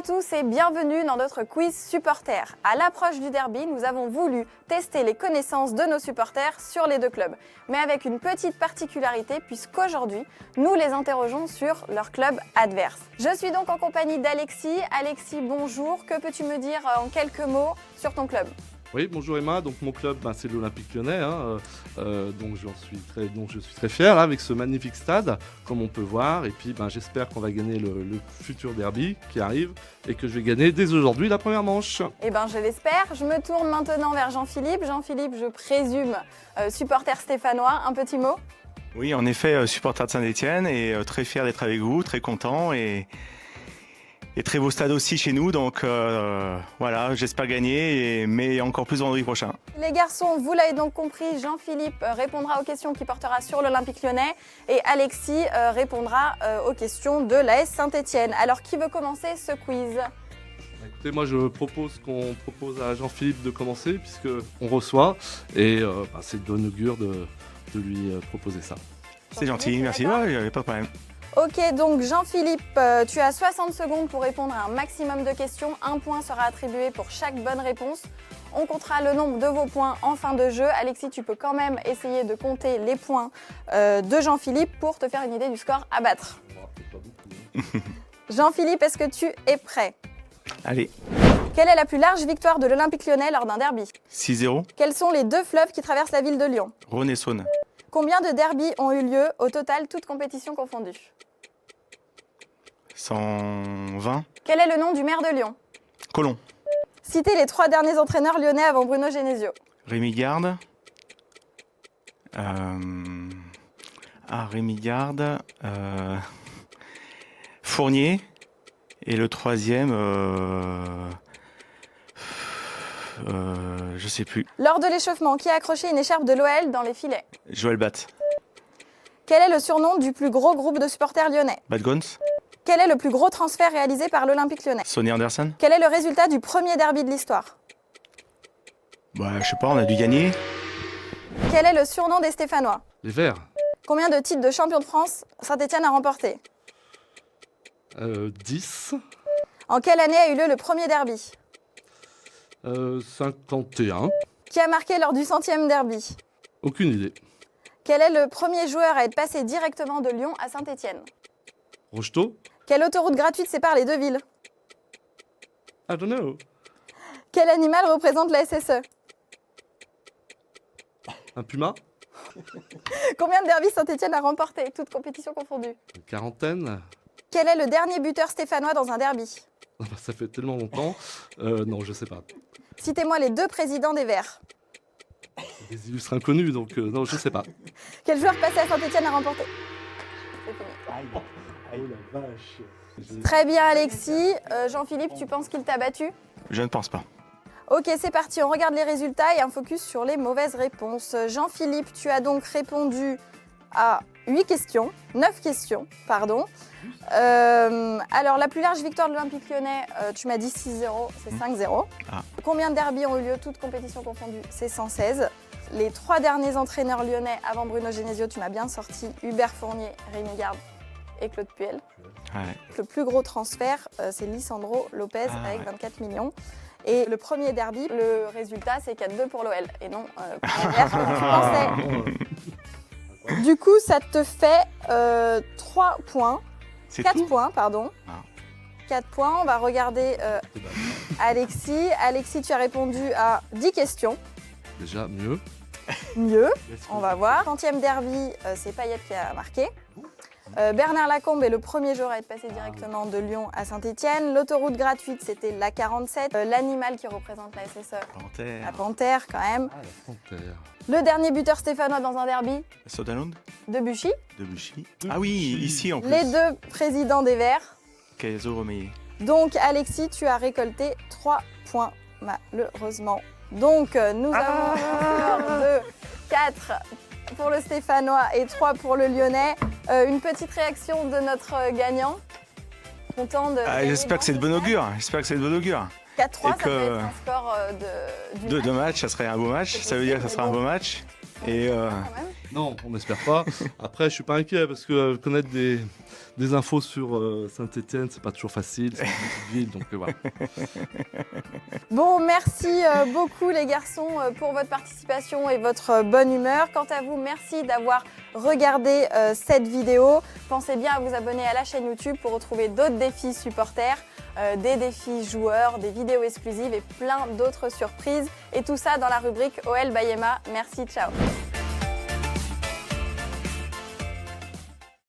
à tous et bienvenue dans notre quiz supporter. À l'approche du derby, nous avons voulu tester les connaissances de nos supporters sur les deux clubs. Mais avec une petite particularité puisqu'aujourd'hui, nous les interrogeons sur leur club adverse. Je suis donc en compagnie d'Alexis. Alexis, bonjour. Que peux-tu me dire en quelques mots sur ton club ? Oui, bonjour Emma. Donc mon club, c'est l'Olympique Lyonnais. Donc je suis très fier là, avec ce magnifique stade, comme on peut voir. Et puis j'espère qu'on va gagner le futur derby qui arrive et que je vais gagner dès aujourd'hui la première manche. Eh bien, je l'espère. Je me tourne maintenant vers Jean-Philippe. Jean-Philippe, je présume supporter stéphanois. Un petit mot ? Oui, en effet, supporter de Saint-Etienne et très fier d'être avec vous, très content et très beau stade aussi chez nous, donc voilà, j'espère gagner, mais encore plus vendredi prochain. Les garçons, vous l'avez donc compris, Jean-Philippe répondra aux questions qu'il portera sur l'Olympique Lyonnais et Alexis répondra aux questions de l'AS Saint-Etienne. Alors, qui veut commencer ce quiz ? Écoutez, moi je propose qu'on propose à Jean-Philippe de commencer, puisqu'on reçoit, et c'est de bon augure de lui proposer ça. C'est gentil, merci, ouais, pas de problème. Ok, donc Jean-Philippe, tu as 60 secondes pour répondre à un maximum de questions. Un point sera attribué pour chaque bonne réponse. On comptera le nombre de vos points en fin de jeu. Alexis, tu peux quand même essayer de compter les points de Jean-Philippe pour te faire une idée du score à battre. Jean-Philippe, est-ce que tu es prêt ? Allez, Quelle est la plus large victoire de l'Olympique Lyonnais lors d'un derby ? 6-0, Quels sont les deux fleuves qui traversent la ville de Lyon ? Rhône et Saône, Combien de derbys ont eu lieu au total, toutes compétitions confondues ? 120, Quel est le nom du maire de Lyon ? Colomb, Citez les 3 derniers entraîneurs lyonnais avant Bruno Genesio. Rémi Garde, Rémi Garde, Fournier, et le troisième, je sais plus, Lors de l'échauffement, qui a accroché une écharpe de l'OL dans les filets ? Joël Bat, Quel est le surnom du plus gros groupe de supporters lyonnais ? Bad Gons, Quel est le plus gros transfert réalisé par l'Olympique Lyonnais ? Sonny Anderson. Quel est le résultat du premier derby de l'histoire ? Je sais pas, on a dû gagner. Quel est le surnom des Stéphanois ? Les Verts, Combien de titres de champion de France Saint-Etienne a remporté ? 10, En quelle année a eu lieu le premier derby ? 51, Qui a marqué lors du 100e derby ? aucune idée. Quel est le premier joueur à être passé directement de Lyon à Saint-Etienne ? Rocheteau, Quelle autoroute gratuite sépare les deux villes ? I don't know. Quel animal représente la SSE ? Un puma, Combien de derbys Saint-Etienne a remporté, toutes compétitions confondues ? une quarantaine. Quel est le dernier buteur stéphanois dans un derby ? Ça fait tellement longtemps. Non, je sais pas. Citez-moi les 2 présidents des Verts. Des illustres inconnus, donc non, je sais pas. Quel joueur passé à Saint-Etienne a remporté ? C'est fini. Oh la vache. Très bien Alexis. Jean-Philippe, tu penses qu'il t'a battu ? Je ne pense pas. Ok, c'est parti, on regarde les résultats et un focus sur les mauvaises réponses. Jean-Philippe, tu as donc répondu à 9 questions, pardon. Alors, la plus large victoire de l'Olympique Lyonnais, tu m'as dit 6-0, c'est 5-0. Ah. Combien de derbys ont eu lieu, toutes compétitions confondues ? C'est 116. Les 3 derniers entraîneurs lyonnais avant Bruno Genesio, tu m'as bien sorti Hubert Fournier, Rémi Garde et Claude Puel. Ouais. Le plus gros transfert, c'est Lisandro Lopez avec 24 millions. Et le premier derby, le résultat, c'est 4-2 pour l'OL et non pour la Vierge, comme tu pensais. Du coup, ça te fait 3 points. C'est 4 tout. points, pardon. Ah. 4 points. On va regarder Alexis. Alexis, tu as répondu à 10 questions. Déjà mieux. Mieux, on va voir. 30e derby, c'est Payet qui a marqué. Bernard Lacombe est le premier joueur à être passé directement de Lyon à Saint-Etienne. L'autoroute gratuite, c'était la 47. L'animal qui représente la SSE, Panthère, la panthère quand même. Ah, la panthère. Le dernier buteur stéphanois dans un derby, Soderlund, Debuchy. Debuchy. Ah oui, ici en plus. Les 2 présidents des Verts. Kaizo Romeyer. Donc Alexis, tu as récolté 3 points malheureusement. Donc nous avons un score de 4 pour le Stéphanois et 3 pour le Lyonnais. Une petite réaction de notre gagnant. Content de... J'espère que c'est de bon augure. 4-3, ça que- peut être un score du match. Deux matchs, ça serait un beau match. Ça veut dire que ça sera un beau match. Et Quand même. Non, on n'espère pas. Après, je suis pas inquiet parce que connaître des infos sur Saint-Étienne, c'est pas toujours facile. C'est une petite ville, donc voilà. Bon, merci beaucoup les garçons pour votre participation et votre bonne humeur. Quant à vous, merci d'avoir regardé cette vidéo. Pensez bien à vous abonner à la chaîne YouTube pour retrouver d'autres défis supporters, des défis joueurs, des vidéos exclusives et plein d'autres surprises. Et tout ça dans la rubrique OL by Emma. Merci, ciao.